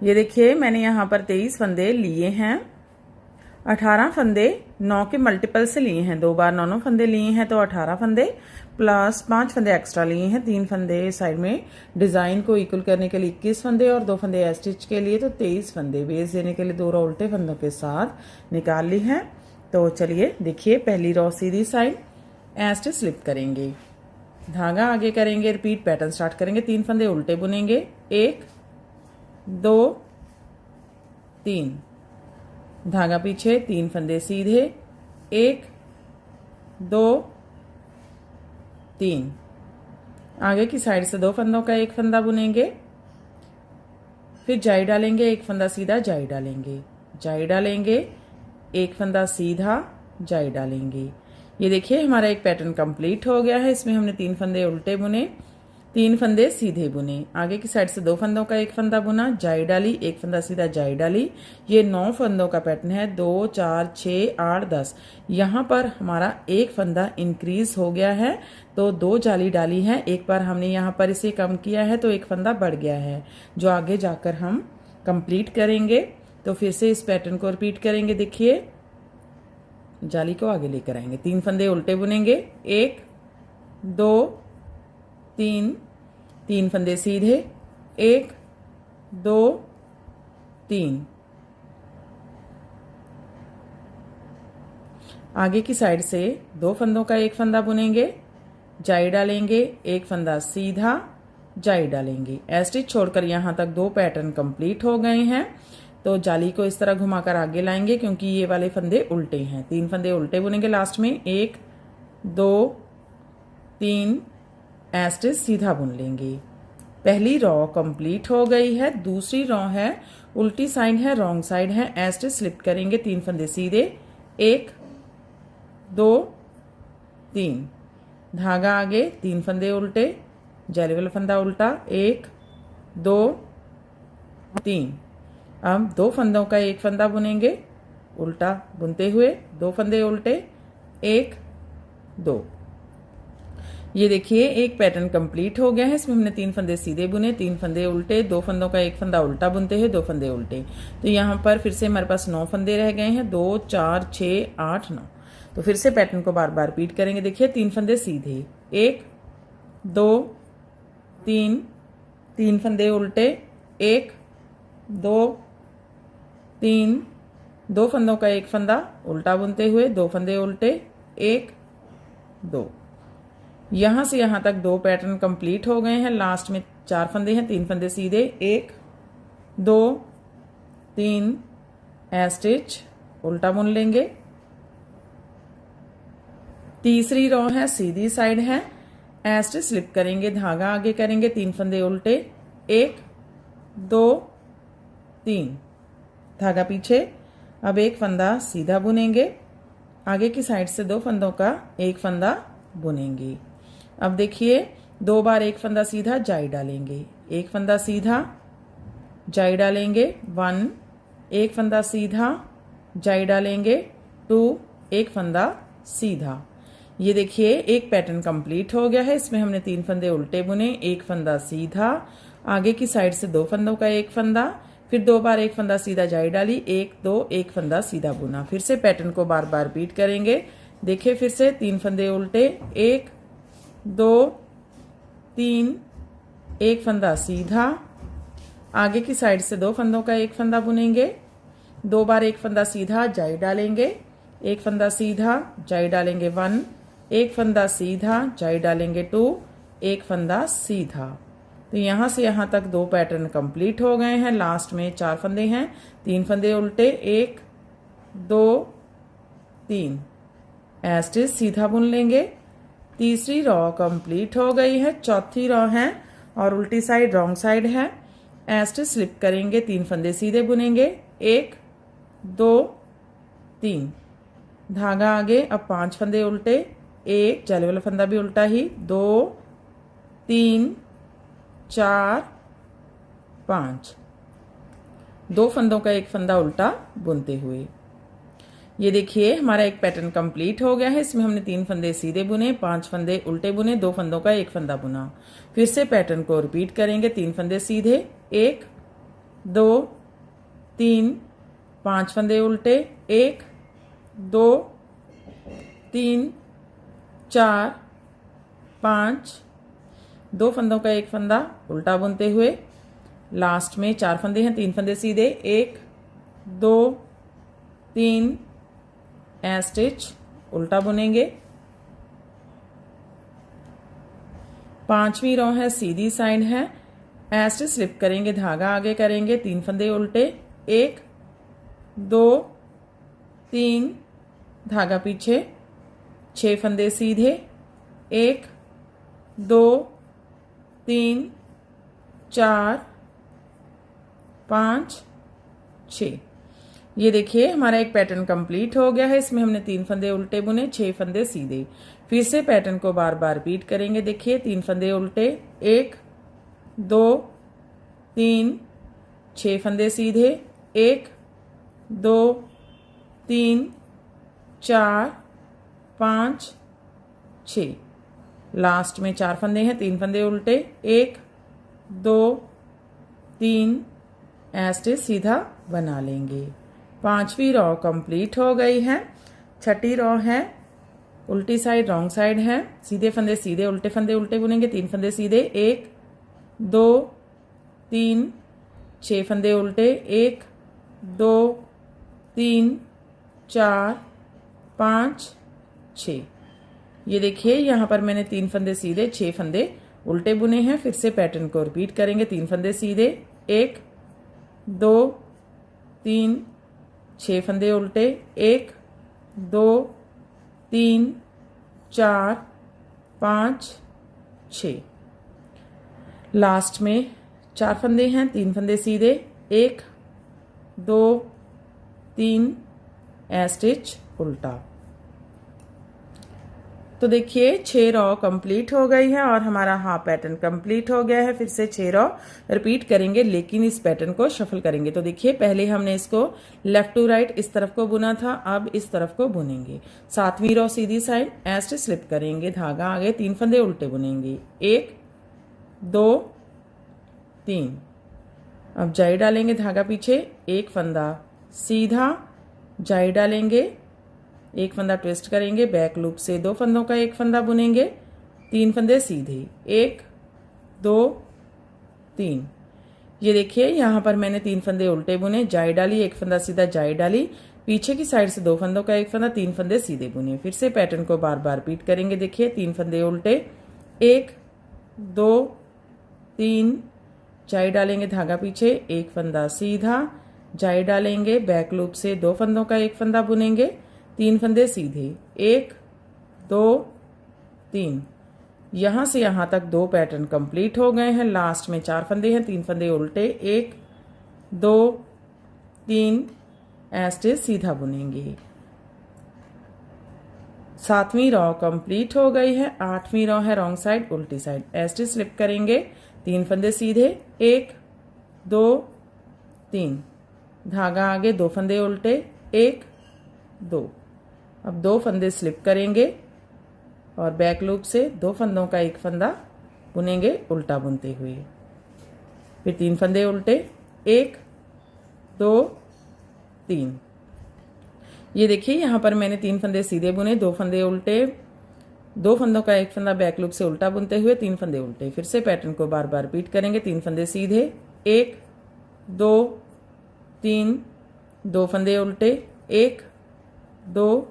ये देखिए मैंने यहाँ पर 23 फंदे लिए हैं। 18 फंदे 9 के मल्टीपल से लिए हैं, 2 बार 9 फंदे लिए हैं तो 18 फंदे प्लस 5 फंदे एक्स्ट्रा लिए हैं, 3 फंदे साइड में डिज़ाइन को इक्वल करने के लिए 21 फंदे और 2 फंदे स्टिच के लिए तो 23 फंदे बेस देने के लिए 2 रो उल्टे फंदों के साथ निकाल ली हैं। तो चलिए देखिए, पहली रो सीधी साइड स्टिच स्लिप करेंगे, धागा आगे करेंगे, रिपीट पैटर्न स्टार्ट करेंगे, 3 फंदे उल्टे बुनेंगे, 1 2 3, धागा पीछे, 3 फंदे सीधे, 1 2 3, आगे की साइड से 2 फंदों का 1 फंदा बुनेंगे, फिर जाई डालेंगे, 1 फंदा सीधा जाई डालेंगे, जाई डालेंगे, 1 फंदा सीधा जाई डालेंगे। ये देखिए हमारा एक पैटर्न कंप्लीट हो गया है। इसमें हमने 3 फंदे उल्टे बुने, 3 फंदे सीधे बुने, आगे की साइड से 2 फंदों का 1 फंदा बुना, जाई डाली, 1 फंदा सीधा जाई डाली। ये 9 फंदों का पैटर्न है, 2 4 6 8 10। यहाँ पर हमारा 1 फंदा इंक्रीज हो गया है तो 2 जाली डाली है। एक बार हमने यहाँ पर इसे कम किया है तो 1 फंदा बढ़ गया है, जो आगे जाकर हम कंप्लीट करेंगे। तो फिर से इस पैटर्न को रिपीट करेंगे। देखिए जाली को आगे लेकर आएंगे, 3 फंदे उल्टे बुनेंगे, 1 2 3, 3 फंदे सीधे, 1 2 3, आगे की साइड से 2 फंदों का 1 फंदा बुनेंगे, जाई डालेंगे, 1 फंदा सीधा जाई डालेंगे। स्टिच छोड़कर यहाँ तक 2 पैटर्न कंप्लीट हो गए हैं। तो जाली को इस तरह घुमाकर आगे लाएंगे क्योंकि ये वाले फंदे उल्टे हैं, 3 फंदे उल्टे बुनेंगे लास्ट में, 1 2 3, स्टिच सीधा बुन लेंगे। पहली रो कंप्लीट हो गई है। दूसरी रो है, उल्टी साइड है, रॉन्ग साइड है, स्टिच स्लिप करेंगे, 3 फंदे सीधे, 1 2 3, धागा आगे, 3 फंदे उल्टे, जाली वाला फंदा उल्टा, 1 2 3। अब 2 फंदों का 1 फंदा बुनेंगे, उल्टा बुनते हुए, 2 फंदे उल्टे, 1 2। ये देखिए एक पैटर्न कंप्लीट हो गया है। इसमें हमने 3 फंदे सीधे बुने, 3 फंदे उल्टे, 2 फंदों का 1 फंदा उल्टा बुनते हुए, 2 फंदे उल्टे। तो यहाँ पर फिर से हमारे पास 9 फंदे रह गए हैं, 2 4 6 8 9। तो फिर से पैटर्न को बार बार रिपीट करेंगे। देखिए 3 फंदे सीधे, 1 2 3, 3 फंदे उल्टे, 1 2 3, 2 फंदों का 1 फंदा उल्टा बुनते हुए, 2 फंदे उल्टे, 1 2। यहाँ से यहाँ तक 2 पैटर्न कंप्लीट हो गए हैं। लास्ट में 4 फंदे हैं, 3 फंदे सीधे, 1 2 3, स्टिच उल्टा बुन लेंगे। तीसरी रो है, सीधी साइड है, स्टिच स्लिप करेंगे, धागा आगे करेंगे, 3 फंदे उल्टे, 1 2 3, धागा पीछे। अब 1 फंदा सीधा बुनेंगे, आगे की साइड से 2 फंदों का 1 फंदा बुनेंगे। अब देखिए 2 बार 1 फंदा सीधा जाई डालेंगे, 1 फंदा सीधा जाई डालेंगे, 1 1 फंदा सीधा जाई डालेंगे, 2 1 फंदा सीधा। ये देखिए एक पैटर्न कंप्लीट हो गया है। इसमें हमने 3 फंदे उल्टे बुने, 1 फंदा सीधा, आगे की साइड से 2 फंदों का 1 फंदा, फिर 2 बार 1 फंदा सीधा जाई डाली, 1 2 1 फंदा सीधा बुना। फिर से पैटर्न को बार बार रिपीट करेंगे। देखिए फिर से 3 फंदे उल्टे, 1 2 3, 1 फंदा सीधा, आगे की साइड से 2 फंदों का 1 फंदा बुनेंगे, 2 बार 1 फंदा सीधा जाई डालेंगे, 1 फंदा सीधा जाई डालेंगे, 1 1 फंदा सीधा जाई डालेंगे, 2 1 फंदा सीधा। तो यहाँ से यहाँ तक 2 पैटर्न कंप्लीट हो गए हैं। लास्ट में 4 फंदे हैं, 3 फंदे उल्टे, 1 2 3, स्टिच सीधा बुन लेंगे। तीसरी रो कंप्लीट हो गई है। चौथी रो है और उल्टी साइड रॉन्ग साइड है, स्टिच स्लिप करेंगे, 3 फंदे सीधे बुनेंगे, 1 2 3, धागा आगे। अब 5 फंदे उल्टे, 1 जाले वाला फंदा भी उल्टा ही, 2 3 4 5, 2 फंदों का 1 फंदा उल्टा बुनते हुए। ये देखिए हमारा एक पैटर्न कंप्लीट हो गया है। इसमें हमने 3 फंदे सीधे बुने, 5 फंदे उल्टे बुने, 2 फंदों का 1 फंदा बुना। फिर से पैटर्न को रिपीट करेंगे। 3 फंदे सीधे, 1 2 3 5 फंदे उल्टे, 1 2 3 4 5, 2 फंदों का एक फंदा उल्टा बुनते हुए लास्ट में 4 फंदे हैं, 3 फंदे सीधे, 1 2 3 ए स्टिच उल्टा बुनेंगे। 5वीं रो है, सीधी साइड है, ए स्टिच स्लिप करेंगे, धागा आगे करेंगे, 3 फंदे उल्टे, 1 2 3 धागा पीछे, 6 फंदे सीधे, 1 2 3 4 5 6। ये देखिए हमारा एक पैटर्न कंप्लीट हो गया है। इसमें हमने 3 फंदे उल्टे बुने, 6 फंदे सीधे। फिर से पैटर्न को बार बार रिपीट करेंगे। देखिए 3 फंदे उल्टे, 1 2 3 6 फंदे सीधे, 1 2 3 4 5 6। लास्ट में 4 फंदे हैं, 3 फंदे उल्टे, 1 2 3 स्टिच सीधा बना लेंगे। 5वीं रो कंप्लीट हो गई है। 6ठी रो है, उल्टी साइड रॉन्ग साइड है, सीधे फंदे सीधे, उल्टे फंदे उल्टे बुनेंगे, 3 फंदे सीधे, 1 2 3 6 फंदे उल्टे, 1 2 3 4 5 6। ये देखिए यहाँ पर मैंने 3 फंदे सीधे, 6 फंदे उल्टे बुने हैं। फिर से पैटर्न को रिपीट करेंगे। 3 फंदे सीधे, 1 2 3 6 फंदे उल्टे, 1 2 3 4 5 6। लास्ट में 4 फंदे हैं, 3 फंदे सीधे, 1 2 3 स्टिच उल्टा। तो देखिए 6 रो कंप्लीट हो गई है और हमारा हाफ पैटर्न कंप्लीट हो गया है। फिर से 6 रो रिपीट करेंगे, लेकिन इस पैटर्न को शफल करेंगे। तो देखिए पहले हमने इसको लेफ्ट टू राइट इस तरफ को बुना था, अब इस तरफ को बुनेंगे। 7वीं रो सीधी साइड, ए स्टिच स्लिप करेंगे, धागा आगे, 3 फंदे उल्टे बुनेंगे, 1 2 3। अब जाई डालेंगे, धागा पीछे, 1 फंदा सीधा, जाई डालेंगे, 1 फंदा ट्विस्ट करेंगे, बैक लूप से 2 फंदों का एक फंदा बुनेंगे, 3 फंदे सीधे, 1 2 3। ये देखिए यहाँ पर मैंने 3 फंदे उल्टे बुने, जाई डाली, 1 फंदा सीधा, जाई डाली, पीछे की साइड से 2 फंदों का एक फंदा, 3 फंदे सीधे बुने। फिर से पैटर्न को बार बार रिपीट करेंगे। देखिए 3 फंदे उल्टे, 1 2 3 जाई डालेंगे, धागा पीछे, 1 फंदा सीधा, जाई डालेंगे, बैक लूप से 2 फंदों का एक फंदा बुनेंगे, 3 फंदे सीधे, 1 2 3। यहां से यहां तक 2 पैटर्न कंप्लीट हो गए हैं। लास्ट में 4 फंदे हैं, 3 फंदे उल्टे, 1 2 3 स्टिच सीधा बुनेंगे। 7वीं रो कंप्लीट हो गई है। 8वीं रो है रॉन्ग साइड, उल्टी साइड, स्टिच स्लिप करेंगे, 3 फंदे सीधे, 1 2 3 धागा आगे, 2 फंदे उल्टे, 1 2। अब 2 फंदे स्लिप करेंगे और बैक लूप से 2 फंदों का एक फंदा बुनेंगे उल्टा बुनते हुए। फिर 3 फंदे उल्टे, 1 2 3। ये देखिए यहाँ पर मैंने 3 फंदे सीधे बुने, 2 फंदे उल्टे, 2 फंदों का एक फंदा बैक लूप से उल्टा बुनते हुए, 3 फंदे उल्टे। फिर से पैटर्न को बार बार रिपीट करेंगे। 3 फंदे सीधे, 1 2 3 2 फंदे उल्टे, 1 2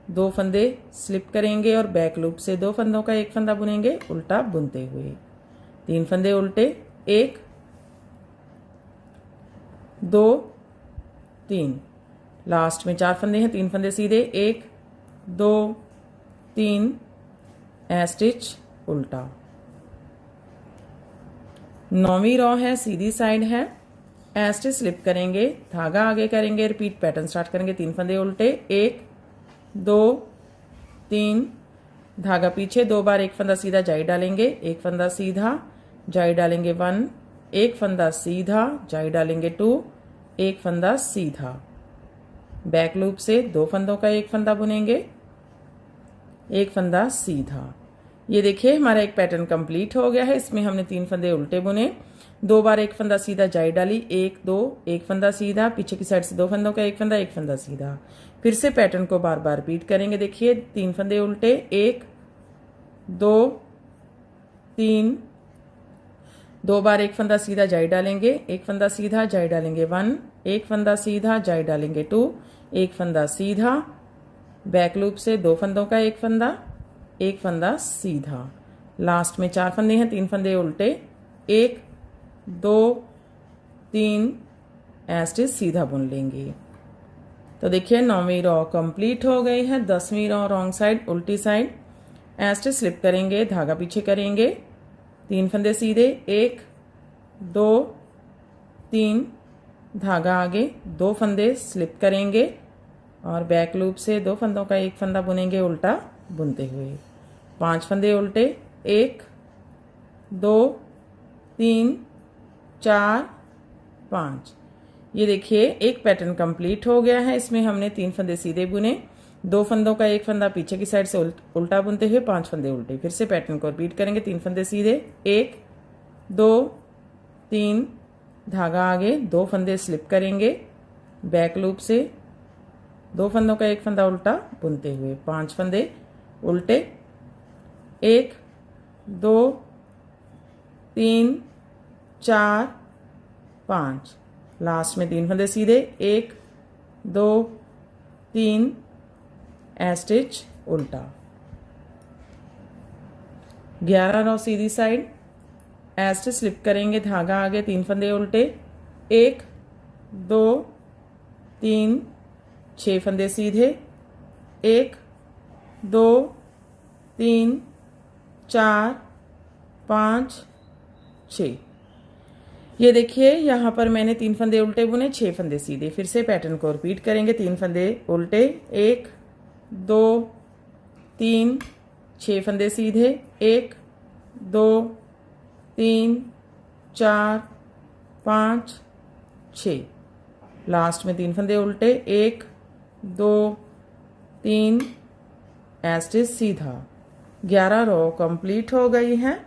2 फंदे स्लिप करेंगे और बैक लूप से 2 फंदों का एक फंदा बुनेंगे उल्टा बुनते हुए, 3 फंदे उल्टे, 1 2 3। लास्ट में 4 फंदे हैं, 3 फंदे सीधे, 1 2 3 स्टिच उल्टा। 9वीं रो है, सीधी साइड है, स्टिच स्लिप करेंगे, धागा आगे करेंगे, रिपीट पैटर्न स्टार्ट करेंगे, 3 फंदे उल्टे, 1 2 3 धागा पीछे, 2 बार एक फंदा सीधा, जाई डालेंगे, 1 फंदा सीधा, जाई डालेंगे 1, 1 फंदा सीधा, जाई डालेंगे 2, 1 फंदा सीधा, बैक लूप से 2 फंदों का एक फंदा बुनेंगे, 1 फंदा सीधा। ये देखिए हमारा एक पैटर्न कंप्लीट हो गया है। इसमें हमने 3 फंदे उल्टे बुने, 2 बार एक फंदा सीधा जाई डाली, 1 2, एक फंदा सीधा, पीछे की साइड से 2 फंदों का एक फंदा सीधा। फिर से पैटर्न को बार बार रिपीट करेंगे। देखिए 3 फंदे उल्टे, 1 2 3, 2 बार एक फंदा सीधा जाई डालेंगे, एक फंदा सीधा जाई डालेंगे 1, एक फंदा सीधा जाई डालेंगे 2, एक फंदा सीधा, बैक लूप से 2 फंदों का एक फंदा सीधा। लास्ट में 4 फंदे हैं, 3 फंदे उल्टे, 1 2 3 ऐसे सीधा बुन लेंगे। तो देखिए 9वीं रो कंप्लीट हो गई है। 10वीं रो रॉन्ग साइड उल्टी साइड ऐसे स्लिप करेंगे, धागा पीछे करेंगे, 3 फंदे सीधे, 1 2 3, धागा आगे, 2 फंदे स्लिप करेंगे और बैक लूप से 2 फंदों का एक फंदा बुनेंगे उल्टा बुनते हुए। 5 फंदे उल्टे, 1 2 3 4 5। ये देखिए एक पैटर्न कंप्लीट हो गया है। इसमें हमने 3 फंदे सीधे बुने, 2 फंदों का एक फंदा पीछे की साइड से उल्टा बुनते हुए 5 फंदे उल्टे। फिर से पैटर्न को रिपीट करेंगे। 3 फंदे सीधे, 1 2 3, धागा आगे, 2 फंदे स्लिप करेंगे, बैक लूप से 2 फंदों का एक फंदा उल्टा बुनते हुए 5 फंदे उल्टे, 1 2 3 4 5। लास्ट में 3 फंदे सीधे, 1 2 3 स्टिच उल्टा। 11 रो सीधी साइड स्टिच स्लिप करेंगे, धागा आगे, 3 फंदे उल्टे, 1 2 3 6 फंदे सीधे, 1 2 3 4 5 6। ये देखिए यहाँ पर मैंने 3 फंदे उल्टे बुने, 6 फंदे सीधे। फिर से पैटर्न को रिपीट करेंगे। 3 फंदे उल्टे, 1 2 3 6 फंदे सीधे, 1 2 3 4 5 6। लास्ट में 3 फंदे उल्टे, 1 2 3 स्टिच सीधा। 11 रो कंप्लीट हो गई है।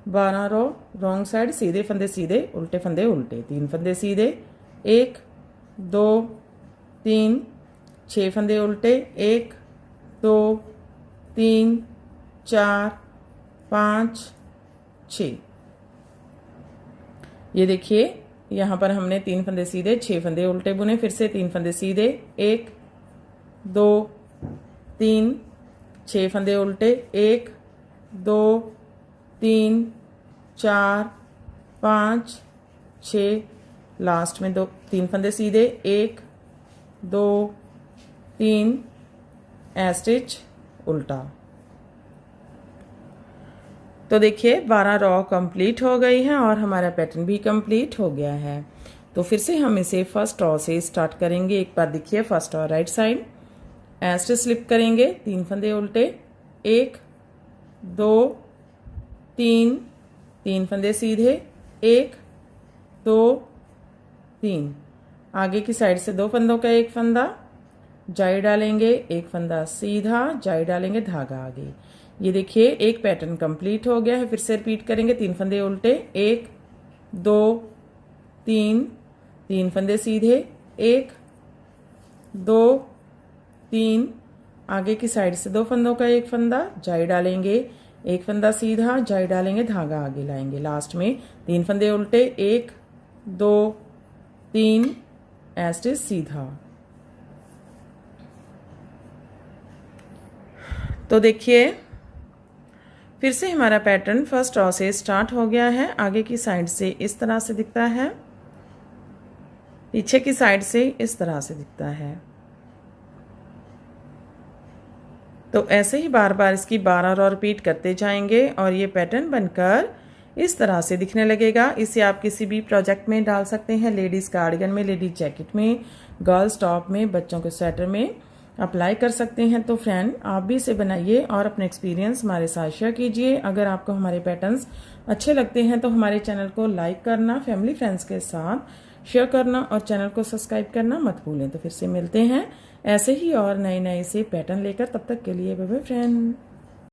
12 रो रॉन्ग साइड सीधे फंदे सीधे, उल्टे फंदे उल्टे, 3 फंदे सीधे, 1 2 3 6 फंदे उल्टे, 1 2 3 4 5 6। ये देखिए यहाँ पर हमने 3 फंदे सीधे, 6 फंदे उल्टे बुने। फिर से 3 फंदे सीधे, 1 2 3 6 फंदे उल्टे, 1 2 3 4 5 6। लास्ट में 3 फंदे सीधे, 1 2 3 स्टिच उल्टा। तो देखिए 12 रो कंप्लीट हो गई है और हमारा पैटर्न भी कंप्लीट हो गया है। तो फिर से हम इसे फर्स्ट रो से स्टार्ट करेंगे। एक बार देखिए first row right side stitch slip करेंगे, 3 फंदे उल्टे, 1 2 3 फंदे सीधे, 1 2 3। आगे की साइड से 2 फंदों का एक फंदा जाई डालेंगे, एक फंदा सीधा जाई डालेंगे, धागा आगे। ये देखिए एक पैटर्न कंप्लीट हो गया है। फिर से रिपीट करेंगे। 3 फंदे उल्टे, 1 2 3 फंदे सीधे, 1 2 3। आगे की साइड से 2 फंदों का एक फंदा जाई डालेंगे, एक फंदा सीधा जाई डालेंगे, धागा आगे लाएंगे। लास्ट में 3 फंदे उल्टे, 1 2 3 स्टिच सीधा। तो देखिए फिर से हमारा पैटर्न फर्स्ट रो से स्टार्ट हो गया है। आगे की साइड से इस तरह से दिखता है, पीछे की साइड से इस तरह से दिखता है। तो ऐसे ही बार बार इसकी 12 रो रिपीट करते जाएंगे और ये पैटर्न बनकर इस तरह से दिखने लगेगा। इसे आप किसी भी प्रोजेक्ट में डाल सकते हैं, लेडीज़ कार्डिगन में, लेडीज जैकेट में, गर्ल्स टॉप में, बच्चों के स्वेटर में अप्लाई कर सकते हैं। तो फ्रेंड आप भी इसे बनाइए और अपने एक्सपीरियंस हमारे साथ शेयर कीजिए। अगर आपको हमारे पैटर्न्स अच्छे लगते हैं तो हमारे चैनल को लाइक करना, फैमिली फ्रेंड्स के साथ शेयर करना और चैनल को सब्सक्राइब करना मत भूलें। तो फिर से मिलते हैं ऐसे ही और नए नए से पैटर्न लेकर। तब तक के लिए बाय बाय फ्रेंड।